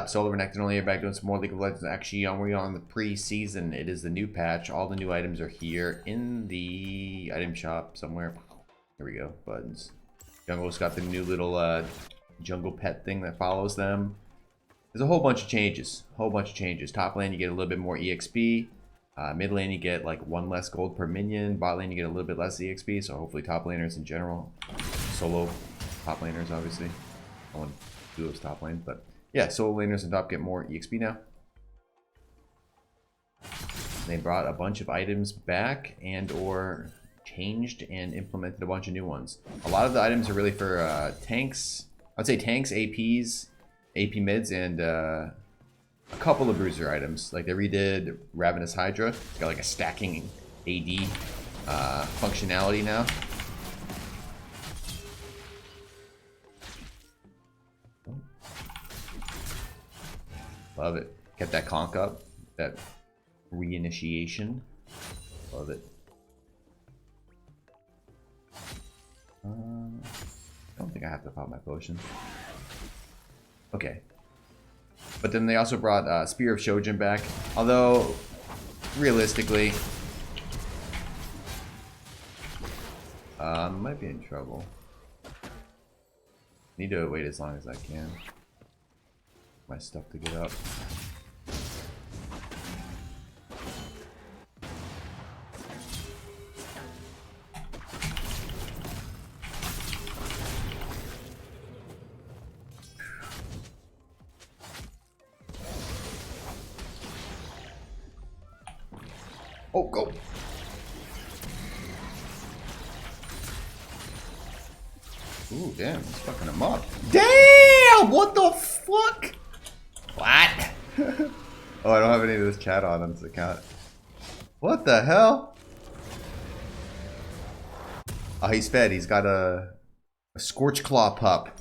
up? SoloRenektonOnly back doing some more League of Legends. Actually, we're on the pre-season. It is the new patch. All the new items are here in the item shop somewhere. Here we go. Buttons. Jungle's got the new little jungle pet thing that follows them. There's a whole bunch of changes. Top lane, you get a little bit more EXP. Mid lane, you get like 1 less gold per minion. Bot lane, you get a little bit less EXP. So hopefully top laners in general. Solo top laners, obviously. I want duos top lane, but yeah, solo laners and top get more EXP now. They brought a bunch of items back and or changed and implemented a bunch of new ones. A lot of the items are really for tanks. I'd say tanks, APs, AP mids, and a couple of Bruiser items. Like they redid Ravenous Hydra. It's got like a stacking AD functionality now. Love it. Get that conk up. That reinitiation. Love it. I don't think I have to pop my potion. Okay. But then they also brought Spear of Shojin back. Although, realistically, might be in trouble. Need to wait as long as I can. My stuff to get up. Oh, go! Ooh, damn, he's fucking him up. Damn! What the fuck? What? Oh, I don't have any of this chat on his account. What the hell? Oh, he's fed. He's got a Scorch Claw pup.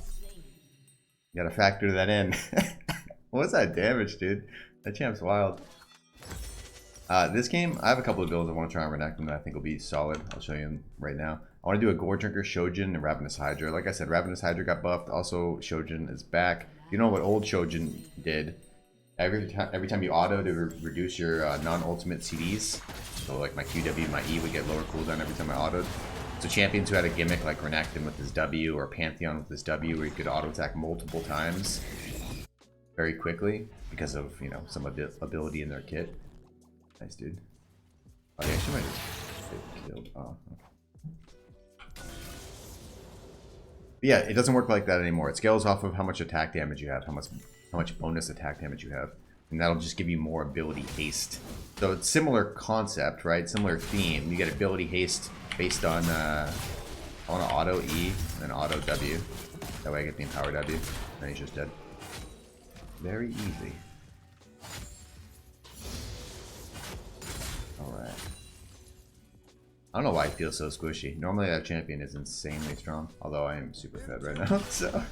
You gotta factor that in. What's that damage, dude? That champ's wild. This game, I have a couple of builds I want to try on Renekton that I think will be solid. I'll show you right now. I want to do a Gore Drinker, Shojin, and Ravenous Hydra. Like I said, Ravenous Hydra got buffed. Also, Shojin is back. You know what old Shojin did? Every time you auto to reduce your non-ultimate CDs. So like my QW, my E would get lower cooldown every time I autoed. So champions who had a gimmick like Renekton with his W or Pantheon with his W where you could auto attack multiple times very quickly because of, you know, some ability in their kit. Nice, dude. Oh, yeah, she might just get killed. Oh, okay. But yeah, it doesn't work like that anymore. It scales off of how much attack damage you have, how much bonus attack damage you have, and that'll just give you more ability haste. So it's similar concept, right? Similar theme. You get ability haste based on I want to auto E and auto W. That way I get the empower W, and he's just dead. Very easy. Alright. I don't know why it feels so squishy. Normally that champion is insanely strong, although I am super fed right now, so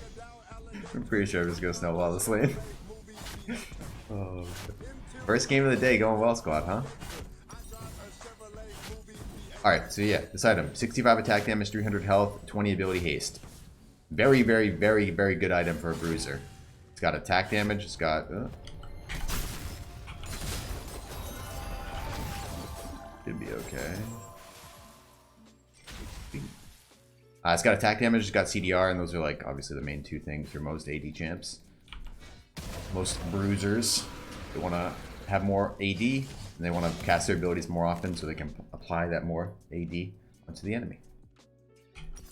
I'm pretty sure I'm just gonna snowball this lane. Oh. First game of the day going well, squad, huh? Alright, so yeah, this item. 65 attack damage, 300 health, 20 ability haste. Very, very, very, very good item for a Bruiser. It's got attack damage, it's got... Should be okay. It's got attack damage, it's got CDR, and those are like obviously the main two things for most AD champs. Most Bruisers, they want to have more AD, and they want to cast their abilities more often so they can apply that more AD onto the enemy.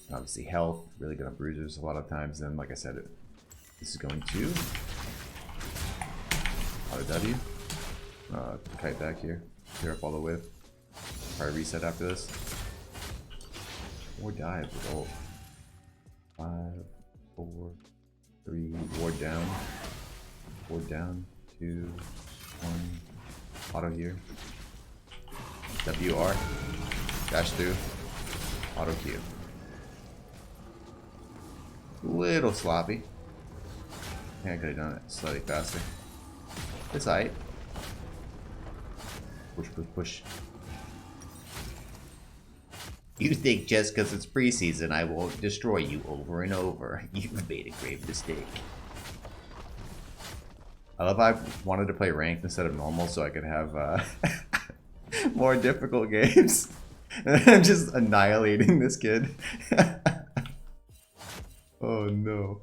And obviously health, really good on Bruisers a lot of times, and like I said, this is going to auto W. Kite back here, clear up all the whip. Probably reset after this. Or dive with ult. 5, 4, 3, ward down. Ward down. 2, 1. Auto here. WR. Dash through. Auto Q. Little sloppy. I think I could have done it slightly faster. It's alright. Push, push, push. You think just because it's preseason I won't destroy you over and over. You've made a grave mistake. I love I wanted to play ranked instead of normal so I could have more difficult games. And I'm just annihilating this kid. Oh no.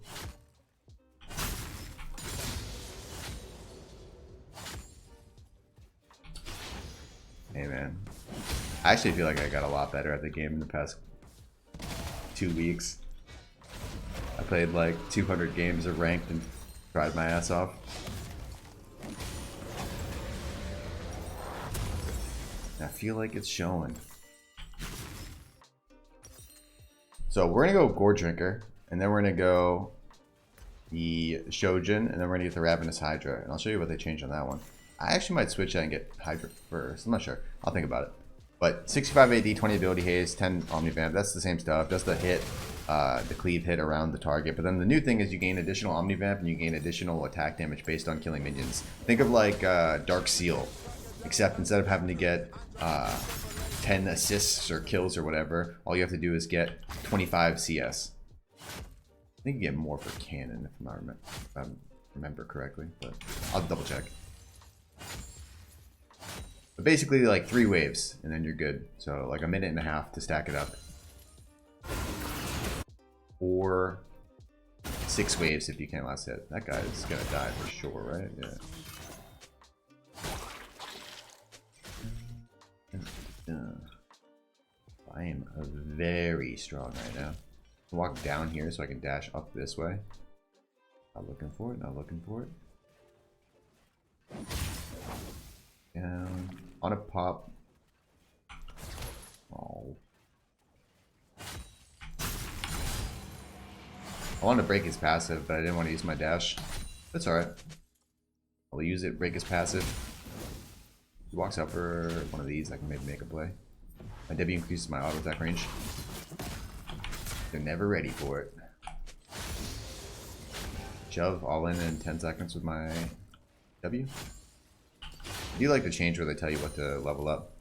Hey man. I actually feel like I got a lot better at the game in the past 2 weeks. I played like 200 games of ranked and tried my ass off. I feel like it's showing. So we're gonna go Gore Drinker, and then we're gonna go the Shojin, and then we're gonna get the Ravenous Hydra, and I'll show you what they changed on that one. I actually might switch that and get Hydra first. I'm not sure. I'll think about it. But 65 AD, 20 ability haze, 10 Omnivamp. That's the same stuff. Just the hit, the cleave hit around the target. But then the new thing is you gain additional Omnivamp and you gain additional attack damage based on killing minions. Think of like Dark Seal, except instead of having to get 10 assists or kills or whatever, all you have to do is get 25 CS. I think you get more for cannon if I remember correctly, but I'll double check. But basically like 3 waves and then you're good. So like a minute and a half to stack it up. Or 6 waves if you can't last hit. That guy is gonna die for sure, right? Yeah. I am very strong right now. I'll walk down here so I can dash up this way. Not looking for it, not looking for it. Down. On a pop. Oh. I wanted to break his passive, but I didn't want to use my dash. That's alright. I'll use it, break his passive. He walks up for one of these, I can maybe make a play. My W increases my auto attack range. They're never ready for it. Shove all in 10 seconds with my W. I do like the change where they tell you what to level up.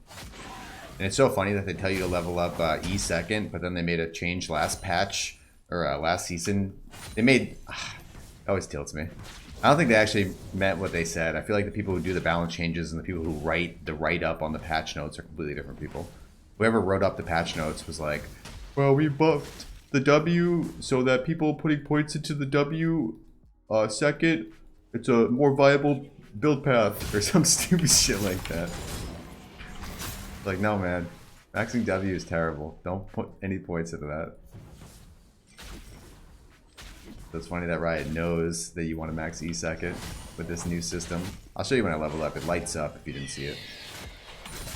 And it's so funny that they tell you to level up E second, but then they made a change last patch, or last season. They made... it always tilts me. I don't think they actually meant what they said. I feel like the people who do the balance changes and the people who write the write-up on the patch notes are completely different people. Whoever wrote up the patch notes was like, well, we buffed the W so that people putting points into the W second, it's a more viable build path or some stupid shit like that. Like, no man, maxing W is terrible. Don't put any points into that. So it's funny that Riot knows that you want to max E second with this new system. I'll show you when I level up. It lights up if you didn't see it.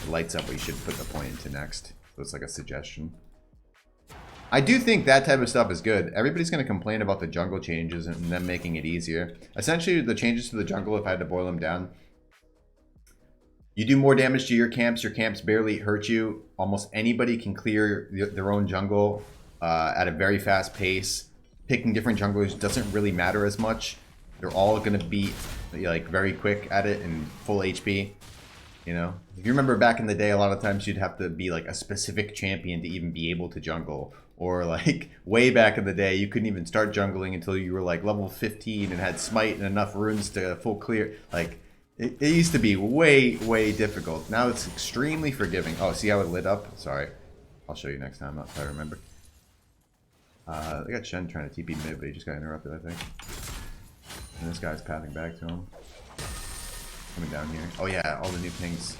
It lights up what you should put the point into next. So it's like a suggestion. I do think that type of stuff is good. Everybody's going to complain about the jungle changes and them making it easier. Essentially, the changes to the jungle, if I had to boil them down, you do more damage to your camps barely hurt you. Almost anybody can clear their own jungle at a very fast pace. Picking different junglers doesn't really matter as much. They're all going to be like very quick at it and full HP. You know, if you remember back in the day, a lot of times you'd have to be like a specific champion to even be able to jungle. Or like way back in the day, you couldn't even start jungling until you were like level 15 and had smite and enough runes to full clear. Like it used to be way, way difficult. Now it's extremely forgiving. Oh, see how it lit up? Sorry. I'll show you next time if I remember. They got Shen trying to TP mid, but he just got interrupted, I think. And this guy's pathing back to him. Coming down here. Oh yeah, all the new pings.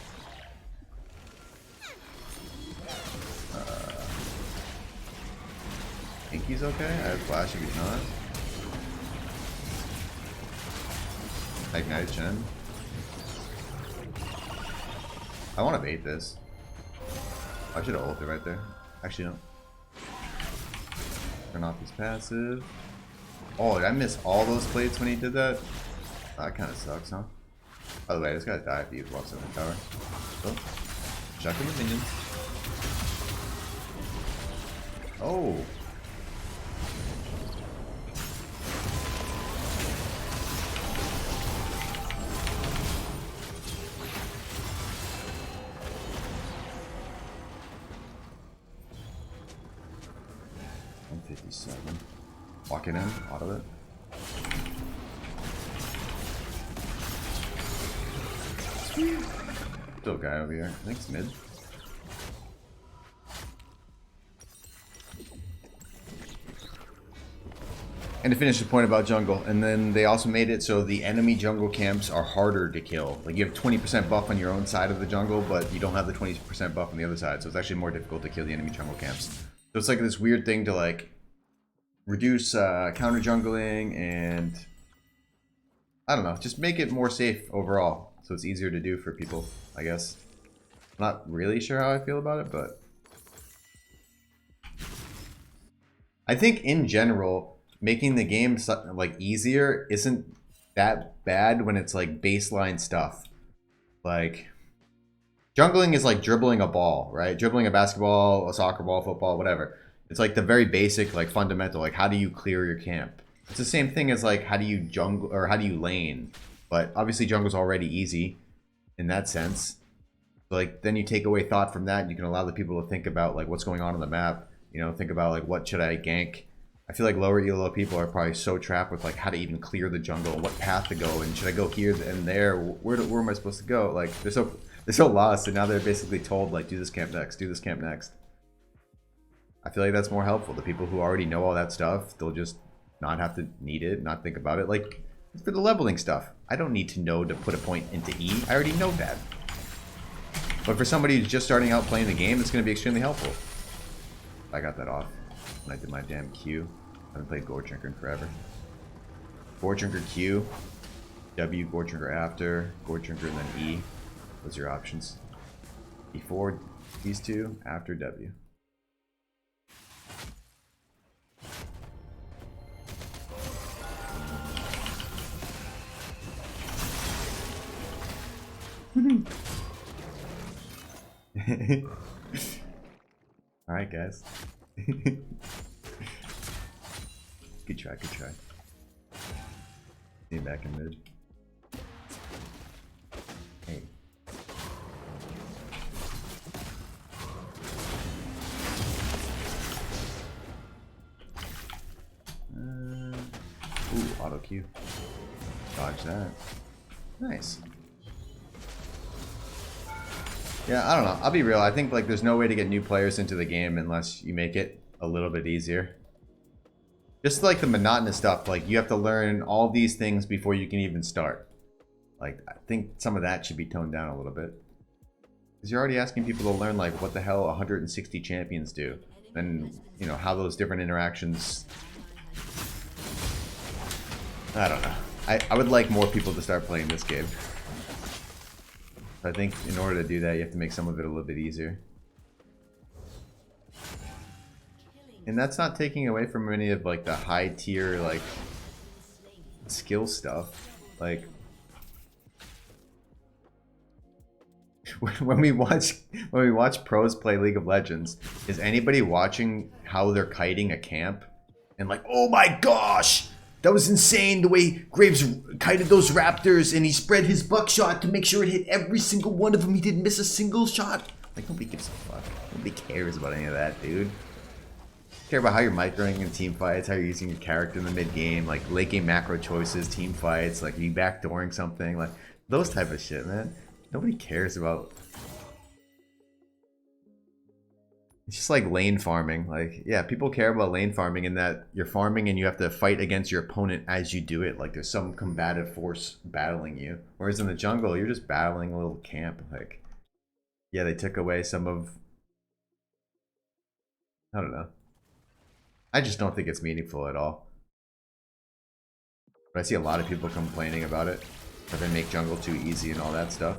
Think he's okay? I have flash if he's not. Ignite Shen. I want to bait this. I should have ulted right there. Actually, no. Turn off his passive. Oh, did I miss all those plates when he did that? Oh, that kind of sucks, huh? By the way, this guy's die if he walks in the tower. Oh, check in the minions. Oh. Walking in, out of it. Still a guy over here. I think it's mid. And to finish the point about jungle, and then they also made it so the enemy jungle camps are harder to kill. Like you have 20% buff on your own side of the jungle, but you don't have the 20% buff on the other side, so it's actually more difficult to kill the enemy jungle camps. So it's like this weird thing to like reduce counter jungling and I don't know, just make it more safe overall, so it's easier to do for people, I guess. I'm not really sure how I feel about it, but I think in general, making the game like easier isn't that bad when it's like baseline stuff. Like jungling is like dribbling a ball, right? Dribbling a basketball, a soccer ball, football, whatever. It's like the very basic, like fundamental, like how do you clear your camp? It's the same thing as like how do you jungle or how do you lane? But obviously jungle's already easy in that sense. So like then you take away thought from that and you can allow the people to think about like what's going on the map. You know, think about like what should I gank? I feel like lower elo people are probably so trapped with like how to even clear the jungle, what path to go, and should I go here and there? Where am I supposed to go? Like they're so lost, and now they're basically told like do this camp next, do this camp next. I feel like that's more helpful. The people who already know all that stuff, they'll just not have to need it, not think about it. Like for the leveling stuff, I don't need to know to put a point into E. I already know that. But for somebody who's just starting out playing the game, it's going to be extremely helpful. I got that off when I did my damn Q. I haven't played Gore Drinker in forever. Gore Drinker Q, W, Gore Drinker after, Gore Drinker and then E. Those are your options. Before these two, after W. Alright guys. Good try, good try. See you back in mid. Hey. Ooh, auto Q. Dodge that. Nice. Yeah, I don't know. I'll be real. I think like there's no way to get new players into the game unless you make it a little bit easier. Just like the monotonous stuff, like you have to learn all these things before you can even start. Like I think some of that should be toned down a little bit. Because you're already asking people to learn like what the hell 160 champions do. And you know, how those different interactions... I don't know. I would like more people to start playing this game. I think in order to do that, you have to make some of it a little bit easier. And that's not taking away from any of like the high tier like skill stuff. Like when we watch pros play League of Legends, is anybody watching how they're kiting a camp and like, oh my gosh, that was insane the way Graves kited those raptors and he spread his buckshot to make sure it hit every single one of them. He didn't miss a single shot. Like nobody gives a fuck. Nobody cares about any of that, dude. Care about how you're microing in team fights, how you're using your character in the mid game, like late game macro choices, team fights, like you backdooring something, like those type of shit, man. Nobody cares about. It's just like lane farming. Like, yeah, people care about lane farming in that you're farming and you have to fight against your opponent as you do it. Like there's some combative force battling you. Whereas in the jungle, you're just battling a little camp. Like, yeah, they took away some of. I don't know. I just don't think it's meaningful at all. But I see a lot of people complaining about it. That they make jungle too easy and all that stuff.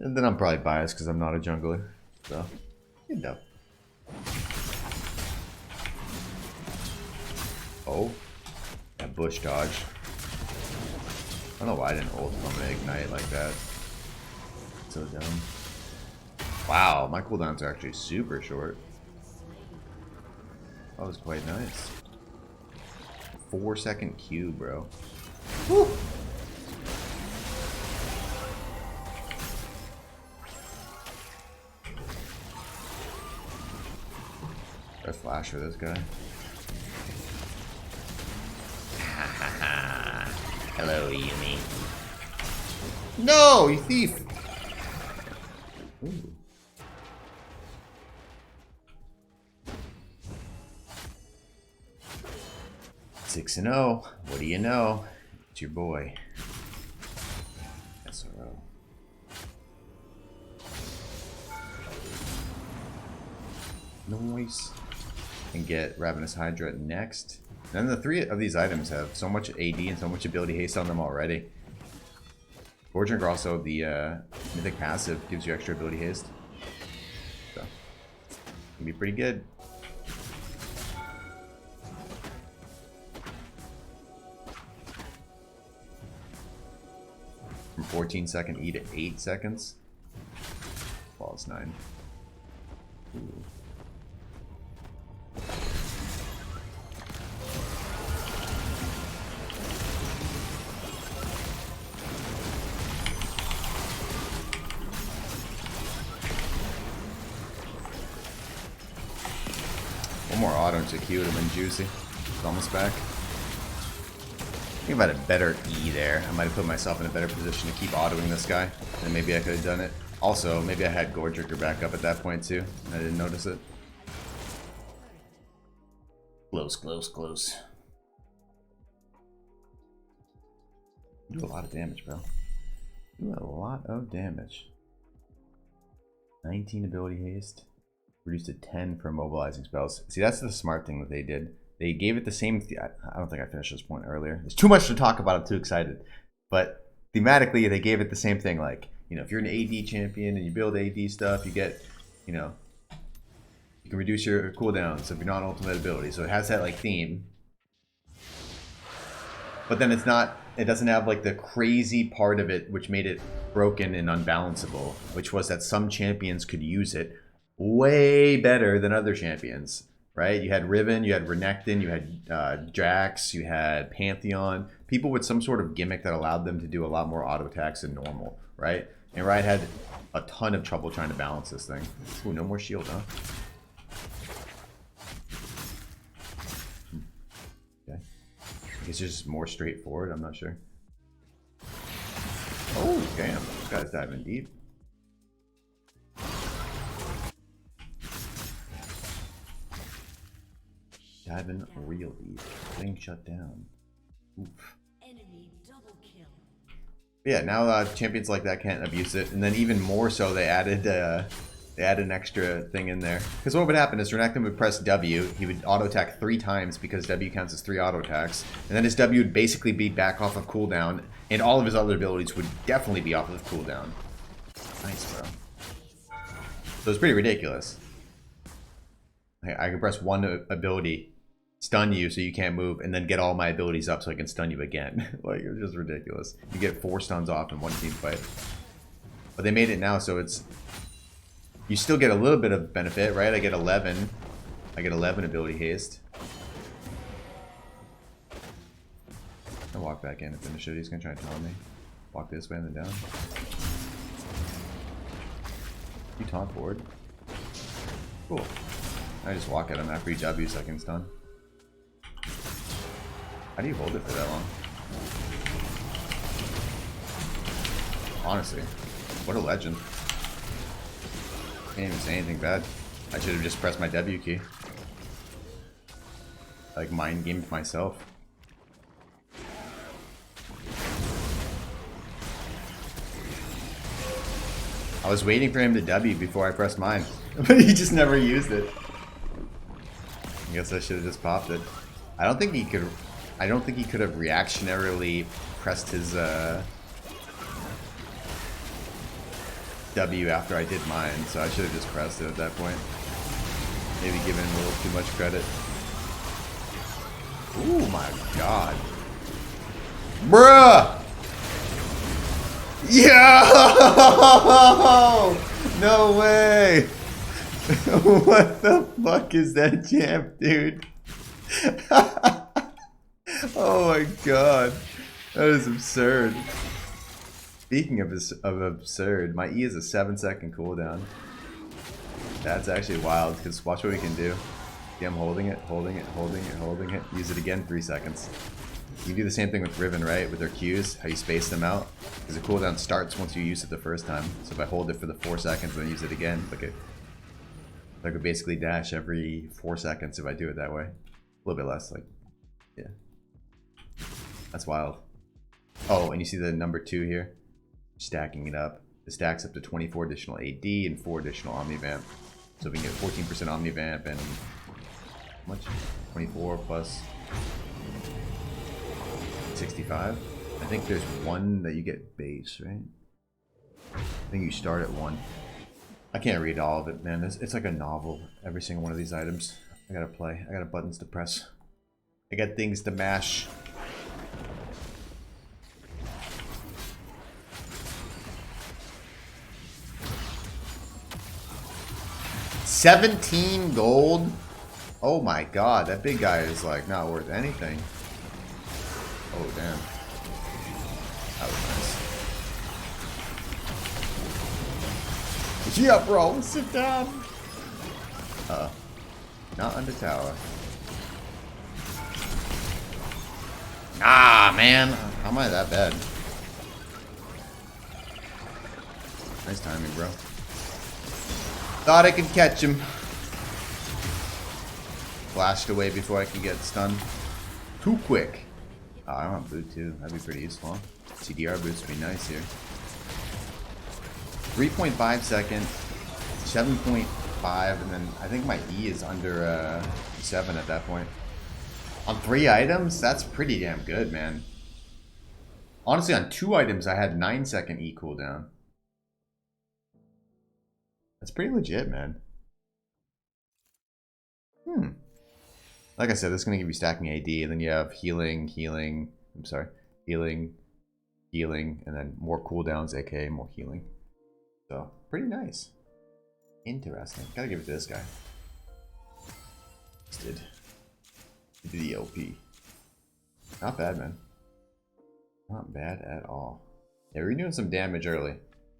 And then I'm probably biased because I'm not a jungler. So, you know. Oh. That bush dodge. I don't know why I didn't ult from an ignite like that. So dumb. Wow, my cooldowns are actually super short. That was quite nice. 4-second Q, bro. Woo! A flash for this guy. Hello, Yumi. No, you thief! Ooh. Six and 0. What do you know? It's your boy. SRO. Noise. And get Ravenous Hydra next. And then the 3 of these items have so much AD and so much ability haste on them already. Gorging also, the mythic passive gives you extra ability haste. So, can be pretty good. From 14-second E to 8 seconds. Falls 9. Ooh. One more auto into Q would have been juicy. It's almost back. Think about a better E there. I might have put myself in a better position to keep autoing this guy. And maybe I could have done it. Also, maybe I had Gorger back up at that point too. I didn't notice it. Close, close, close. You do a lot of damage, bro. You do a lot of damage. 19 ability haste. Reduced to 10 for mobilizing spells. See, that's the smart thing that they did. They gave it the same... I don't think I finished this point earlier. There's too much to talk about. I'm too excited. But thematically, they gave it the same thing. Like, you know, if you're an AD champion and you build AD stuff, you get, you know, you can reduce your cooldowns if you're not ultimate ability. So it has that, like, theme. But then it's not... It doesn't have, like, the crazy part of it which made it broken and unbalanceable. Which was that some champions could use it way better than other champions, right? You had Riven, you had Renekton, you had Jax, you had Pantheon. People with some sort of gimmick that allowed them to do a lot more auto attacks than normal, right? And Riot had a ton of trouble trying to balance this thing. Ooh, no more shield, huh? Okay. I guess it's just more straightforward, I'm not sure. Oh, damn. This guy's diving deep. Diving real deep. Thing shut down. Oof. Enemy double kill. Yeah, now champions like that can't abuse it, and then even more so, they added an extra thing in there. Because what would happen is Renekton would press W, he would auto attack 3 times because W counts as 3 auto attacks, and then his W would basically be back off of cooldown, and all of his other abilities would definitely be off of cooldown. Nice, bro. So it's pretty ridiculous. I can press one ability, stun you so you can't move, and then get all my abilities up so I can stun you again. Like, it's just ridiculous. You get 4 stuns off in one team fight. But they made it now so it's... You still get a little bit of benefit, right? I get 11. I get 11 ability haste. I'll walk back in and finish it. He's gonna try and taunt me. Walk this way and then down. You taunt forward. Cool. I just walk at him after each W so I can stun. How do you hold it for that long? Honestly, what a legend. Can't even say anything bad. I should have just pressed my W key. Like, mind gamed myself. I was waiting for him to W before I pressed mine, but he just never used it. I guess I should have just popped it. I don't think he could have reactionarily pressed his W after I did mine, so I should have just pressed it at that point. Maybe given him a little too much credit. Ooh my god. Bruh! Yo! No way! What the fuck is that champ, dude? Oh my god. That is absurd. Speaking of absurd, my E is a 7-second cooldown. That's actually wild, because watch what we can do. See, I'm holding it, holding it, holding it, holding it. Use it again, 3 seconds. You do the same thing with Riven, right? With their Qs, how you space them out. Because the cooldown starts once you use it the first time. So if I hold it for the 4 seconds and then use it again, I could basically dash every 4 seconds if I do it that way. A little bit less, like, yeah. That's wild. Oh, and you see the number 2 here? Stacking it up. It stacks up to 24 additional AD and 4 additional Omnivamp. So we can get 14% Omnivamp and how much? 24 plus 65. I think there's 1 that you get base, right? I think you start at 1. I can't read all of it, man. It's like a novel, every single one of these items. I gotta play. I got buttons to press. I got things to mash. $17 gold? Oh my god, that big guy is like not worth anything. Oh damn. That was nice. Yeah, bro, sit down. Not under tower. Ah, man. How am I that bad? Nice timing, bro. Thought I could catch him. Flashed away before I could get stunned. Too quick. Oh, I want boot too. That'd be pretty useful. CDR boots would be nice here. 3.5 second, 7.5, and then I think my E is under 7 at that point. On 3 items, that's pretty damn good, man. Honestly, on 2 items, I had 9-second E cooldown. That's pretty legit, man. Like I said, this is going to give you stacking AD, and then you have healing, healing, and then more cooldowns, aka more healing. So, pretty nice. Interesting. Gotta give it to this guy. Just did the LP. Not bad, man. Not bad at all. Yeah, we're doing some damage early.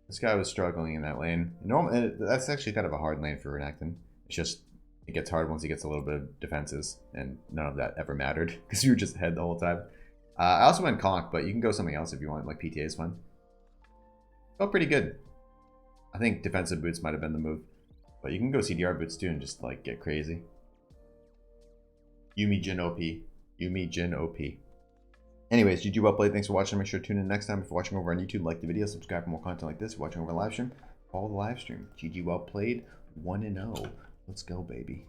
This guy was struggling in that lane. Normally, that's actually kind of a hard lane for Renekton. It's just, it gets hard once he gets a little bit of defenses, and none of that ever mattered, because you were just ahead the whole time. I also went Conk, but you can go something else if you want, like PTA is fun. Felt pretty good. I think defensive boots might have been the move. But you can go CDR boots too and just like get crazy. Yuumi Jin OP. Yuumi Jin OP. Anyways, GG well played. Thanks for watching. Make sure to tune in next time. If you're watching over on YouTube, like the video, subscribe for more content like this. If you're watching over live stream, follow the live stream. GG well played. 1-0. Let's go, baby.